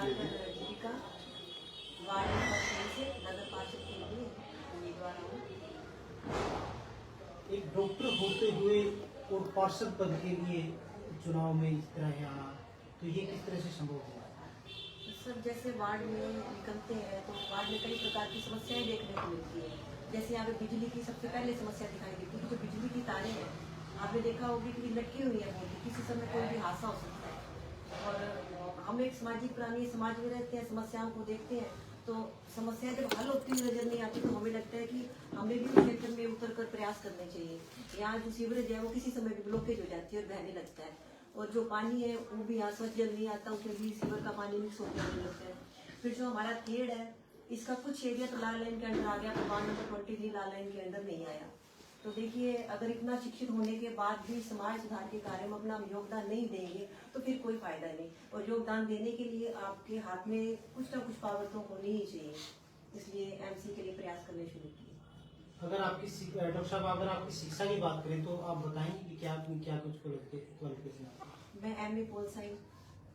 Deepika ward number 3 से नगर पार्षद के लिए उम्मीदवार हूँ। एक डॉक्टर होते हुए और पार्षद पद के लिए चुनाव में इस तरह आना, तो ये किस तरह से संभव हुआ? सर जैसे वार्ड में निकलते हैं तो वार्ड में कई प्रकार की समस्याएं देखने को मिलती है। जैसे यहाँ पे बिजली की सबसे पहले समस्या दिखाई देती है। जो बिजली की तारें हैं आपने देखा होगी कि लटकी हुई है, बहुत किसी समय कोई भी हादसा हो सकता है। और हम एक सामाजिक प्राणी समाज में रहते हैं, समस्याओं को देखते हैं, तो समस्याएं जब हल होती हुई नजर नहीं आती तो हमें लगता है कि हमें भी उस क्षेत्र में उतर कर प्रयास करने चाहिए। यहाँ जो सीवरेज है वो किसी समय भी ब्लॉकेज हो जाती है और बहने लगता है, और जो पानी है वो भी यहाँ स्वच्छ जल नहीं आता, उसमें भी सीवर का पानी मिक्स होकर आने लगता है। फिर जो हमारा खेड़ है इसका कुछ एरिया तो लाल लाइन के अंडर आ गया, पर वार्ड नंबर 23 लाल लाइन के अंदर नहीं आया। तो देखिए, अगर इतना शिक्षित होने के बाद भी समाज सुधार के कार्य में अपना योगदान नहीं देंगे तो फिर कोई फायदा नहीं। और योगदान देने के लिए आपके हाथ में कुछ ना कुछ पावर तो होनी ही चाहिए, इसलिए एमसी के लिए प्रयास करने शुरू किए। अगर आपकी डॉक्टर साहब, अगर आपकी शिक्षा की बात करें तो आप बताएंगे कि क्या कुछ क्वालिफिकेशन है? मैं MA pol science,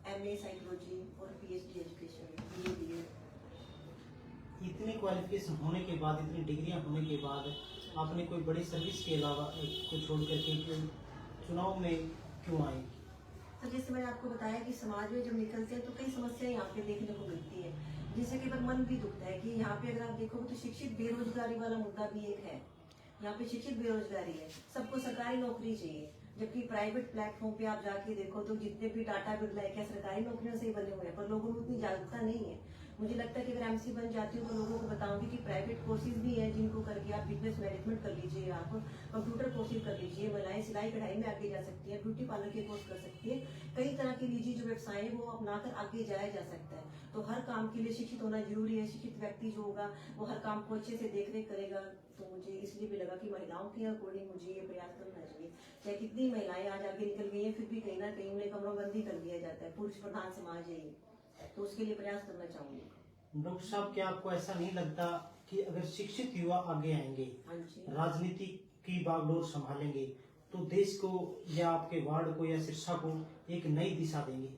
MA psychology और पीएचडी एजुकेशन, बीए। इतनी क्वालिफिकेशन होने के बाद, इतनी डिग्रियां होने के बाद आपने कोई बड़ी सर्विस के अलावा को छोड़ करके चुनाव में क्यों आए? तो जैसे मैंने आपको बताया कि समाज में जब निकलते हैं तो कई समस्याएं यहाँ पे देखने को मिलती है, जिससे कई बार मन भी दुखता है कि यहाँ पे अगर आप देखोगे तो शिक्षित बेरोजगारी वाला मुद्दा भी एक है। यहाँ पे शिक्षित बेरोजगारी है, सबको सरकारी नौकरी चाहिए, जबकि प्राइवेट प्लेटफॉर्म पे आप जाके देखो तो जितने भी टाटा बिरला है क्या सरकारी नौकरियों से ही बने हुए हैं, पर लोगों में उतनी जागरूकता नहीं है। मुझे लगता है कि अगर एमसी बन जाती हूँ तो लोगों को बताऊंगी कि प्राइवेट कोर्सेज भी हैं जिनको करके आप बिजनेस मैनेजमेंट कर लीजिए, आप कंप्यूटर कोर्सेज कर लीजिए, महिलाएं सिलाई कढ़ाई में आगे जा सकती है, ब्यूटी पार्लर के कोर्स कर सकती है, कई तरह के निजी जो व्यवसाय है वो अपनाकर आगे जाया जा सकता है। तो हर काम के लिए शिक्षित होना जरूरी है। शिक्षित व्यक्ति जो होगा वो हर काम को अच्छे से देख रेख करेगा। तो मुझे इसलिए भी लगा कि महिलाओं के अकॉर्डिंग मुझे ये प्रयास करना चाहिए। चाहे कितनी महिलाएं आज आगे निकल गई हैं, फिर भी कहीं ना कहीं उन्हें कमरोबंदी कर दिया जाता है, पुरुष प्रधान समाज है ये, तो उसके लिए प्रयास करना चाहूंगी। डॉक्टर साहब, क्या आपको ऐसा नहीं लगता कि अगर शिक्षित युवा आगे आएंगे, राजनीति की बागडोर संभालेंगे, तो देश को या आपके वार्ड को या शिक्षा को एक नई दिशा देंगे?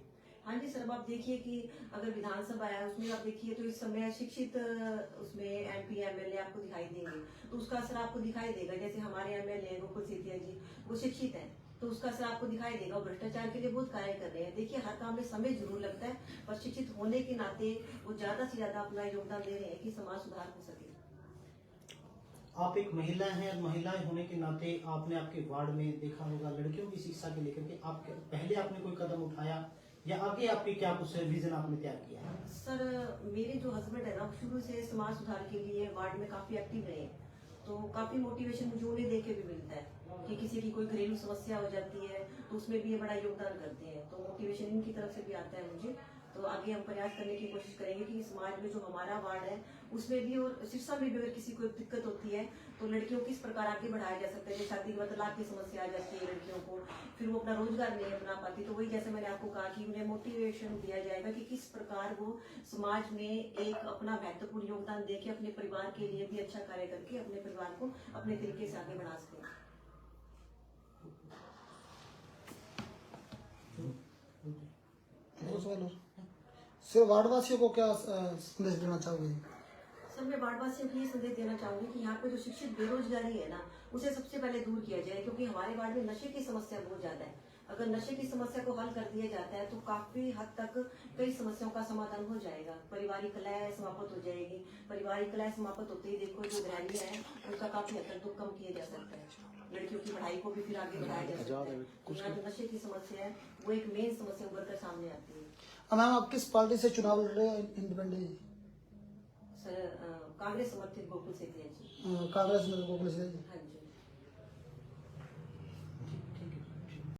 हाँ जी सर, अब आप देखिए कि अगर विधानसभा है उसमें आप देखिए तो इस समय शिक्षित उसमें एमपी एमएलए आपको दिखाई देंगे, तो उसका असर आपको दिखाई देगा। जैसे हमारे एमएलए गोकुल सेतिया जी, वो शिक्षित हैं, तो उसका असर आपको दिखाई देगा। और भ्रष्टाचार के लिए बहुत कार्य कर रहे हैं। देखिए, हर काम में समय जरूर लगता है, पर शिक्षित होने के नाते वो ज्यादा से ज्यादा अपना योगदान दे रहे हैं कि समाज सुधार हो सके। आप एक महिला हैं और महिलाएं होने के नाते आपने आपके वार्ड में देखा होगा लड़कियों की शिक्षा के लेकर के आप पहले आपने कोई कदम उठाया या आगे आपके क्या कुछ विजन आपने तैयार किया? सर, मेरे जो हस्बैंड है ना, शुरू से समाज सुधार के लिए वार्ड में काफी एक्टिव रहे, तो काफी मोटिवेशन मुझे उन्हें देख के भी मिलता है कि किसी की कोई घरेलू समस्या हो जाती है तो उसमें भी ये बड़ा योगदान करते हैं। तो मोटिवेशन इनकी तरफ से भी आता है मुझे। तो आगे हम प्रयास करने की कोशिश करेंगे कि समाज में जो हमारा वार्ड है उसमें भी और शिक्षा में भी अगर किसी को दिक्कत होती है तो लड़कियों को किस प्रकार आगे बढ़ाया जा सकता है। जैसे शादी के बाद तलाक की समस्या आ जाती है लड़कियों को, फिर वो अपना रोजगार नहीं अपना पाती, तो वही जैसे मैंने आपको कहा कि उन्हें मोटिवेशन दिया जाएगा कि किस प्रकार वो समाज में एक अपना महत्वपूर्ण योगदान देके अपने परिवार के लिए भी अच्छा कार्य करके अपने परिवार को अपने तरीके से आगे बढ़ा सकें। सर, वार्डवासियों को क्या संदेश देना चाहोगे? सर, मैं वार्डवासियों को ये संदेश देना चाहूंगी कि यहाँ पे जो शिक्षित बेरोजगारी है ना, उसे सबसे पहले दूर किया जाए, क्योंकि हमारे वार्ड में नशे की समस्या बहुत ज्यादा है। अगर नशे की समस्या को हल कर दिया जाता है तो काफी हद तक कई समस्याओं का समाधान हो जाएगा। पारिवारिक कलह समाप्त हो जाएगी। पारिवारिक कलह समाप्त होते ही देखो जो गृहणियां हैं उनका काफी हद तक दुख कम किया जा सकता है। लड़कियों की पढ़ाई को भी फिर आगे बढ़ाया जा सकता है। यहाँ जो नशे की समस्या है वो एक मेन समस्या उभर कर सामने आती है। मैम, आप किस पार्टी से चुनाव लड़ रहे हैं? इंडिपेंडेंट? सर, कांग्रेस समर्थित गोकुल सेतिया जी। कांग्रेस में गोकुल सेतिया जी। हाँ जी।